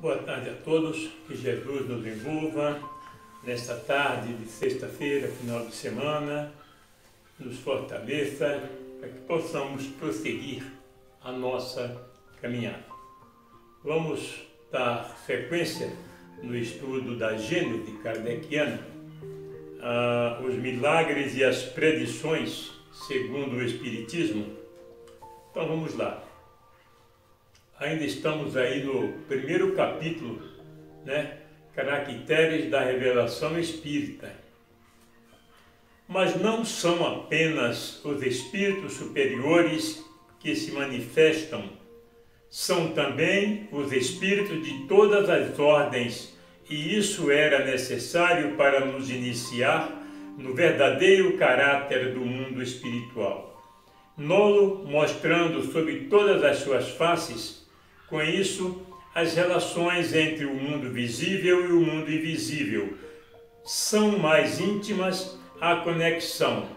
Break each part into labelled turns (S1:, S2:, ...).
S1: Boa tarde a todos, que Jesus nos envolva nesta tarde de sexta-feira, final de semana, nos fortaleça para que possamos prosseguir a nossa caminhada. Vamos dar sequência no estudo da Gênese kardeciana, os milagres e as predições segundo o Espiritismo. Então vamos lá. Ainda estamos aí no primeiro capítulo, Caracteres da Revelação Espírita. Mas não são apenas os espíritos superiores que se manifestam, são também os espíritos de todas as ordens, e isso era necessário para nos iniciar no verdadeiro caráter do mundo espiritual. Nolo mostrando sob todas as suas faces, com isso, as relações entre o mundo visível e o mundo invisível são mais íntimas, a conexão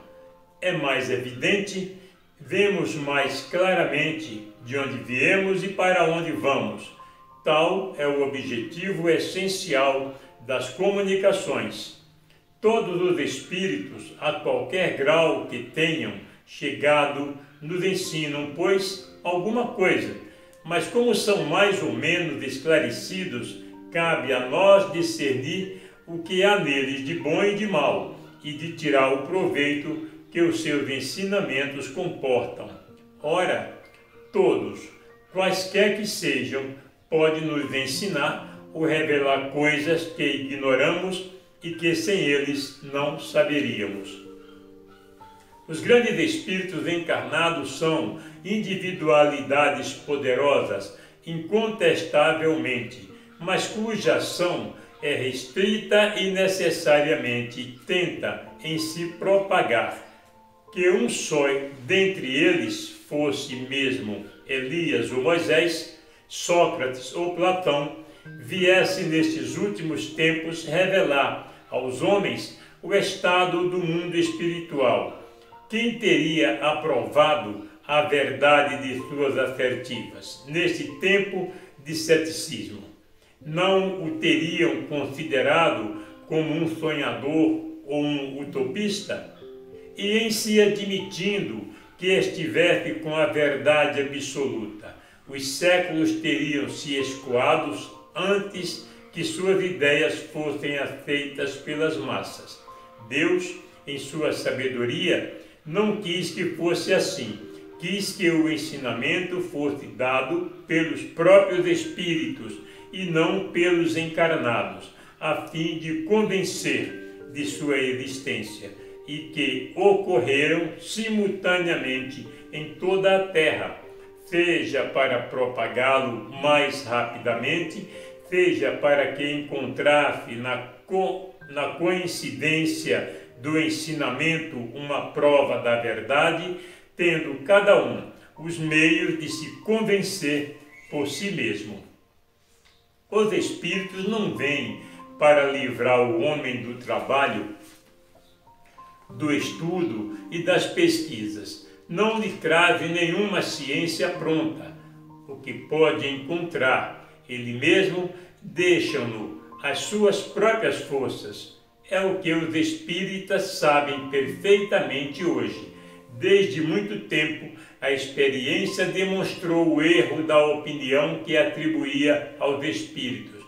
S1: é mais evidente, vemos mais claramente de onde viemos e para onde vamos. Tal é o objetivo essencial das comunicações. Todos os espíritos, a qualquer grau que tenham chegado, nos ensinam, pois, alguma coisa. Mas como são mais ou menos esclarecidos, cabe a nós discernir o que há neles de bom e de mal, e de tirar o proveito que os seus ensinamentos comportam. Ora, todos, quaisquer que sejam, podem nos ensinar ou revelar coisas que ignoramos e que sem eles não saberíamos. Os grandes espíritos encarnados são individualidades poderosas, incontestavelmente, mas cuja ação é restrita e necessariamente tenta em se propagar. Que um só dentre eles fosse mesmo Elias ou Moisés, Sócrates ou Platão, viesse nestes últimos tempos revelar aos homens o estado do mundo espiritual. Quem teria aprovado a verdade de suas assertivas neste tempo de ceticismo? Não o teriam considerado como um sonhador ou um utopista? E em se admitindo que estivesse com a verdade absoluta, os séculos teriam se escoados antes que suas ideias fossem aceitas pelas massas. Deus, em sua sabedoria, não quis que fosse assim, quis que o ensinamento fosse dado pelos próprios espíritos e não pelos encarnados, a fim de convencer de sua existência, e que ocorreram simultaneamente em toda a terra, seja para propagá-lo mais rapidamente, seja para que encontrasse na coincidência do ensinamento uma prova da verdade, tendo cada um os meios de se convencer por si mesmo. Os espíritos não vêm para livrar o homem do trabalho, do estudo e das pesquisas. Não lhe trazem nenhuma ciência pronta. O que pode encontrar ele mesmo, deixam-no às suas próprias forças. É o que os espíritas sabem perfeitamente hoje. Desde muito tempo, a experiência demonstrou o erro da opinião que atribuía aos espíritos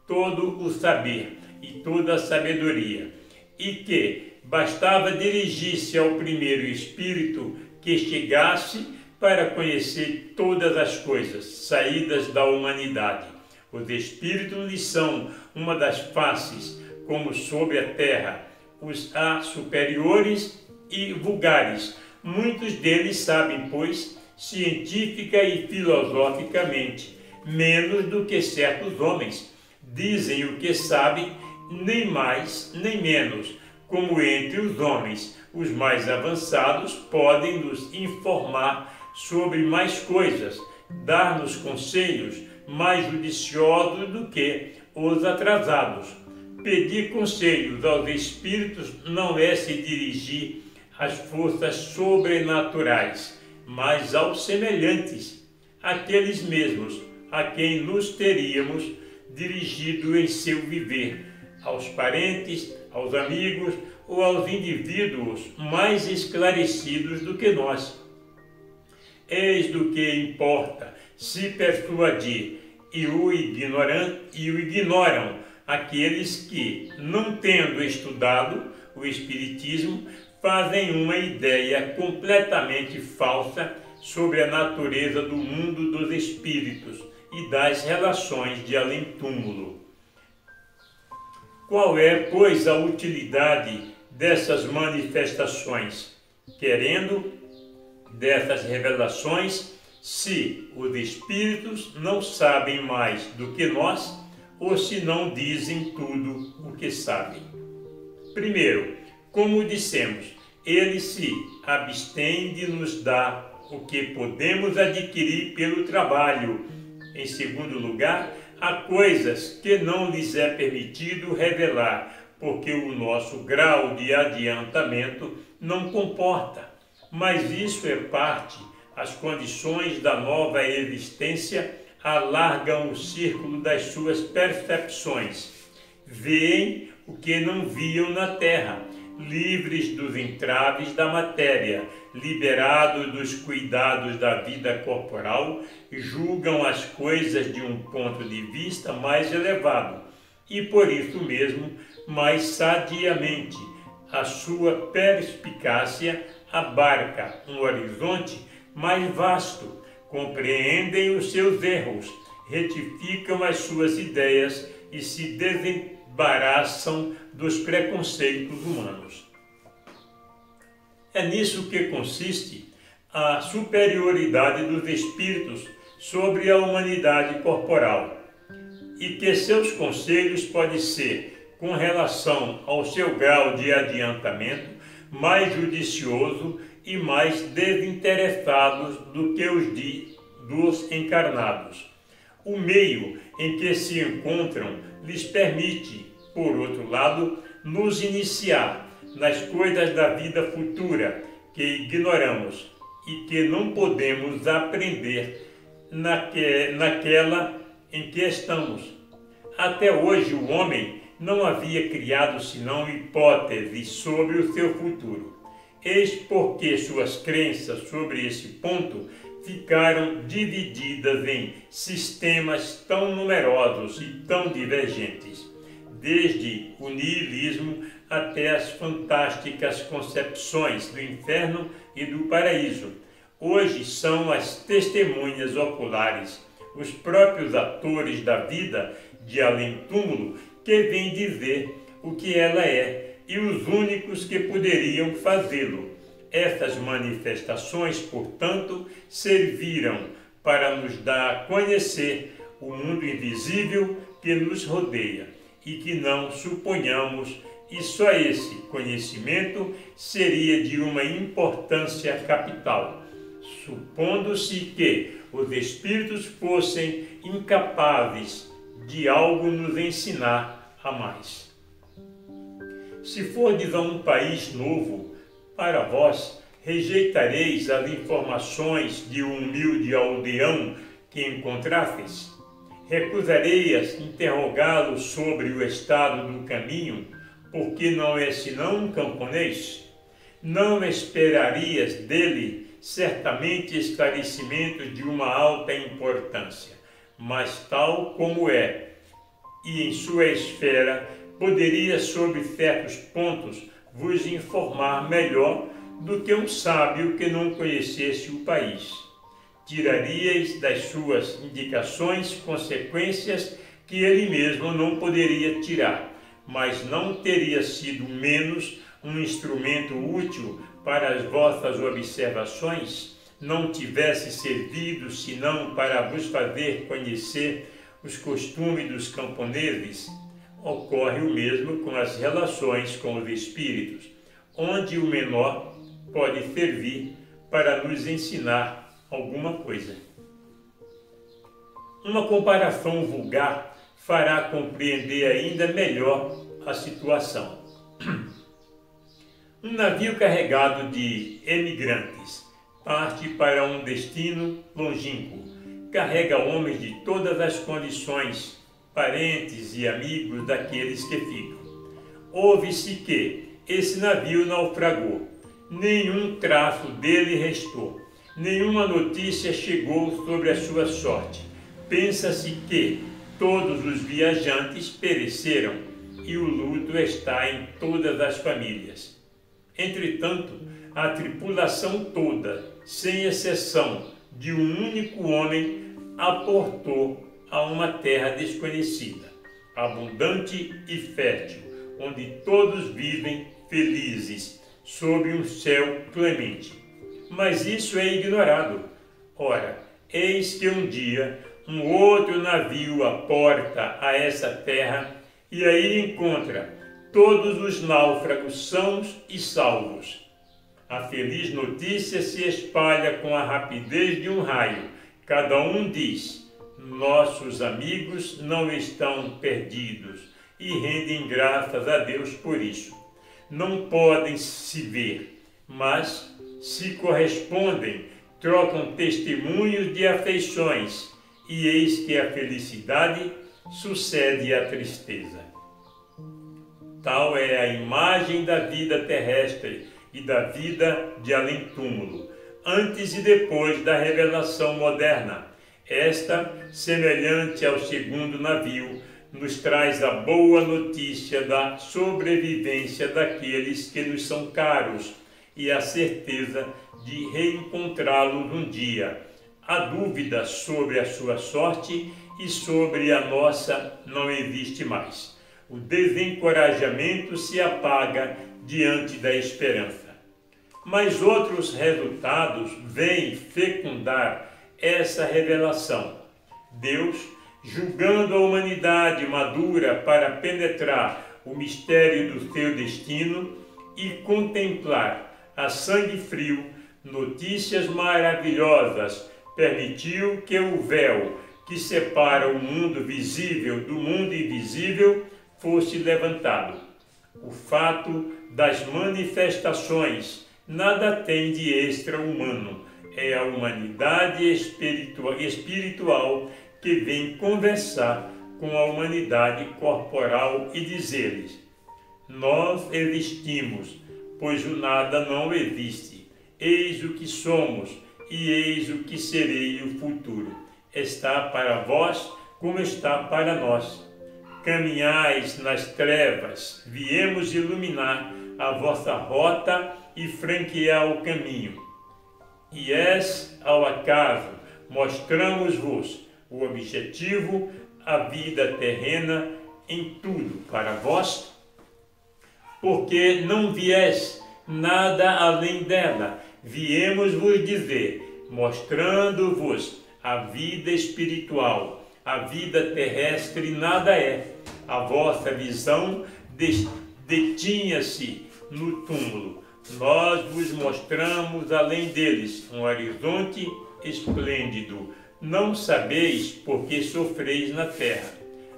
S1: todo o saber e toda a sabedoria, e que bastava dirigir-se ao primeiro espírito que chegasse para conhecer todas as coisas saídas da humanidade. Os espíritos lhes são uma das faces, como sobre a terra, os há superiores e vulgares. Muitos deles sabem, pois, científica e filosoficamente, menos do que certos homens. Dizem o que sabem, nem mais nem menos, como entre os homens, os mais avançados podem nos informar sobre mais coisas, dar-nos conselhos mais judiciosos do que os atrasados. Pedir conselhos aos espíritos não é se dirigir às forças sobrenaturais, mas aos semelhantes, aqueles mesmos a quem nos teríamos dirigido em seu viver aos parentes, aos amigos ou aos indivíduos mais esclarecidos do que nós. Eis do que importa se persuadir e o ignoram aqueles que, não tendo estudado o Espiritismo, fazem uma ideia completamente falsa sobre a natureza do mundo dos espíritos e das relações de além-túmulo. Qual é, pois, a utilidade dessas manifestações, querendo dessas revelações, se os espíritos não sabem mais do que nós, ou se não dizem tudo o que sabem? Primeiro, como dissemos, eles se abstêm de nos dar o que podemos adquirir pelo trabalho. Em segundo lugar, há coisas que não lhes é permitido revelar, porque o nosso grau de adiantamento não comporta. Mas isso é parte. As condições da nova existência alargam o círculo das suas percepções. Veem o que não viam na terra, livres dos entraves da matéria, liberados dos cuidados da vida corporal, julgam as coisas de um ponto de vista mais elevado e, por isso mesmo, mais sadiamente. A sua perspicácia abarca um horizonte mais vasto, compreendem os seus erros, retificam as suas ideias e se desembaraçam dos preconceitos humanos. É nisso que consiste a superioridade dos espíritos sobre a humanidade corporal, e que seus conselhos podem ser, com relação ao seu grau de adiantamento, mais judicioso e mais desinteressados do que os dos encarnados. O meio em que se encontram lhes permite, por outro lado, nos iniciar nas coisas da vida futura que ignoramos e que não podemos aprender naquela em que estamos. Até hoje o homem não havia criado senão hipóteses sobre o seu futuro. Eis porque suas crenças sobre esse ponto ficaram divididas em sistemas tão numerosos e tão divergentes, desde o niilismo até as fantásticas concepções do inferno e do paraíso. Hoje são as testemunhas oculares, os próprios atores da vida de além-túmulo, que vêm dizer o que ela é, e os únicos que poderiam fazê-lo. Essas manifestações, portanto, serviram para nos dar a conhecer o mundo invisível que nos rodeia e que não suponhamos, e só esse conhecimento seria de uma importância capital, supondo-se que os espíritos fossem incapazes de algo nos ensinar a mais. Se fordes a um país novo, para vós rejeitareis as informações de um humilde aldeão que encontrastes? Recusareis interrogá-lo sobre o estado do caminho, porque não é senão um camponês? Não esperarias dele certamente esclarecimentos de uma alta importância, mas tal como é, e em sua esfera, poderia, sob certos pontos, vos informar melhor do que um sábio que não conhecesse o país. Tiraríeis das suas indicações consequências que ele mesmo não poderia tirar, mas não teria sido menos um instrumento útil para as vossas observações? Não tivesse servido senão para vos fazer conhecer os costumes dos camponeses? Ocorre o mesmo com as relações com os espíritos, onde o menor pode servir para nos ensinar alguma coisa. Uma comparação vulgar fará compreender ainda melhor a situação. Um navio carregado de emigrantes parte para um destino longínquo. Carrega homens de todas as condições parentes e amigos daqueles que ficam. Ouve-se que esse navio naufragou, nenhum traço dele restou, nenhuma notícia chegou sobre a sua sorte. Pensa-se que todos os viajantes pereceram e o luto está em todas as famílias. Entretanto, a tripulação toda, sem exceção de um único homem, aportou a uma terra desconhecida, abundante e fértil, onde todos vivem felizes, sob um céu clemente. Mas isso é ignorado. Ora, eis que um dia um outro navio aporta a essa terra e aí encontra todos os náufragos sãos e salvos. A feliz notícia se espalha com a rapidez de um raio. Cada um diz: nossos amigos não estão perdidos, e rendem graças a Deus por isso. Não podem se ver, mas se correspondem, trocam testemunhos de afeições, e eis que a felicidade sucede à tristeza. Tal é a imagem da vida terrestre e da vida de além-túmulo, antes e depois da revelação moderna. Esta, semelhante ao segundo navio, nos traz a boa notícia da sobrevivência daqueles que nos são caros e a certeza de reencontrá-los um dia. A dúvida sobre a sua sorte e sobre a nossa não existe mais. O desencorajamento se apaga diante da esperança. Mas outros resultados vêm fecundar essa revelação. Deus, julgando a humanidade madura para penetrar o mistério do seu destino e contemplar a sangue frio notícias maravilhosas, permitiu que o véu que separa o mundo visível do mundo invisível fosse levantado. O fato das manifestações nada tem de extra-humano. É a humanidade espiritual que vem conversar com a humanidade corporal e dizer-lhes: nós existimos, pois o nada não existe. Eis o que somos e eis o que serei o futuro. Está para vós como está para nós. Caminhais nas trevas, viemos iluminar a vossa rota e franquear o caminho. E ao acaso, mostramos-vos o objetivo, a vida terrena em tudo para vós, porque não viés nada além dela. Viemos vos dizer, mostrando-vos a vida espiritual, a vida terrestre nada é. A vossa visão detinha-se no túmulo. Nós vos mostramos além deles um horizonte esplêndido. Não sabeis porque sofreis na terra.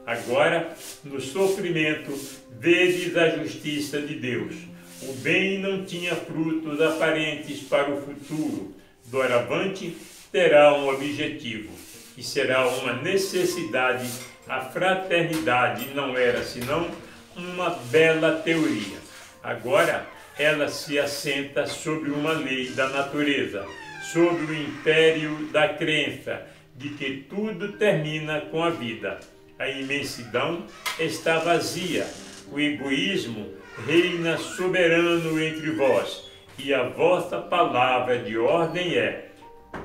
S1: Agora, no sofrimento, vedes a justiça de Deus. O bem não tinha frutos aparentes para o futuro. Doravante terá um objetivo, e será uma necessidade. A fraternidade não era senão uma bela teoria. Agora ela se assenta sobre uma lei da natureza, sobre o império da crença de que tudo termina com a vida. A imensidão está vazia, o egoísmo reina soberano entre vós, e a vossa palavra de ordem é: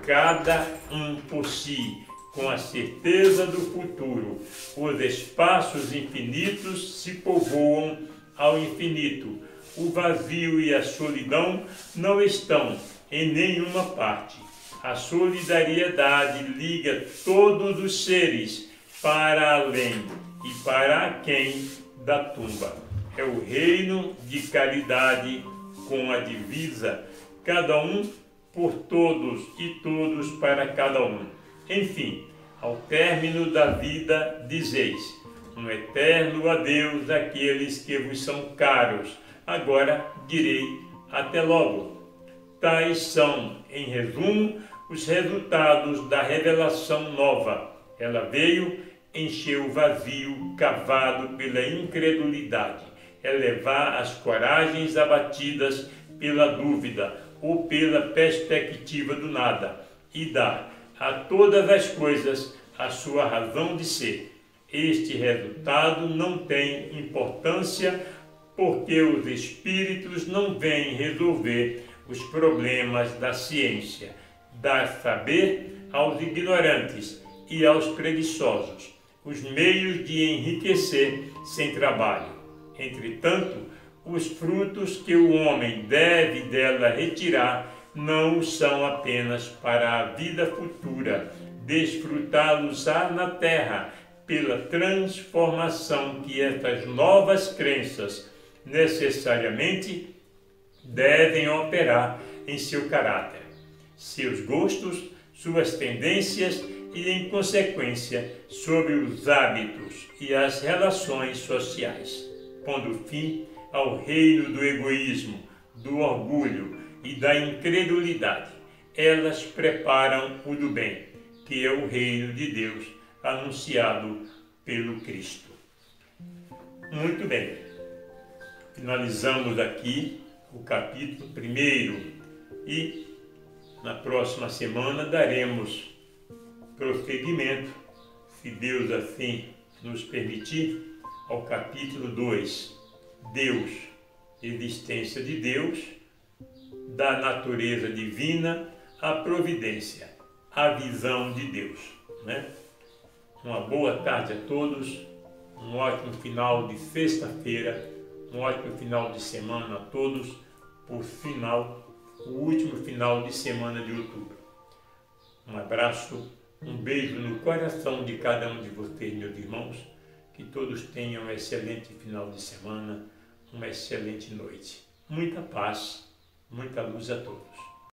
S1: cada um por si, com a certeza do futuro. Os espaços infinitos se povoam ao infinito. O vazio e a solidão não estão em nenhuma parte. A solidariedade liga todos os seres para além e para aquém da tumba. É o reino de caridade com a divisa, cada um por todos e todos para cada um. Enfim, ao término da vida dizeis: um eterno adeus àqueles que vos são caros. Agora direi: até logo. Tais são, em resumo, os resultados da revelação nova. Ela veio encher o vazio cavado pela incredulidade, elevar as coragens abatidas pela dúvida ou pela perspectiva do nada e dar a todas as coisas a sua razão de ser. Este resultado não tem importância porque os espíritos não vêm resolver os problemas da ciência, dar saber aos ignorantes e aos preguiçosos os meios de enriquecer sem trabalho. Entretanto, os frutos que o homem deve dela retirar não são apenas para a vida futura, desfrutá-los-á na terra, pela transformação que estas novas crenças necessariamente devem operar em seu caráter, seus gostos, suas tendências e, em consequência, sobre os hábitos e as relações sociais, pondo fim ao reino do egoísmo, do orgulho e da incredulidade. Elas preparam o do bem, que é o reino de Deus anunciado pelo Cristo. Muito bem, finalizamos aqui o capítulo 1 e na próxima semana daremos prosseguimento, se Deus assim nos permitir, ao capítulo 2, Deus, existência de Deus, da natureza divina, a providência, a visão de Deus, né? Uma boa tarde a todos, um ótimo final de sexta-feira, um ótimo final de semana a todos, por final, o último final de semana de outubro. Um abraço, um beijo no coração de cada um de vocês, meus irmãos, que todos tenham um excelente final de semana, uma excelente noite. Muita paz, muita luz a todos.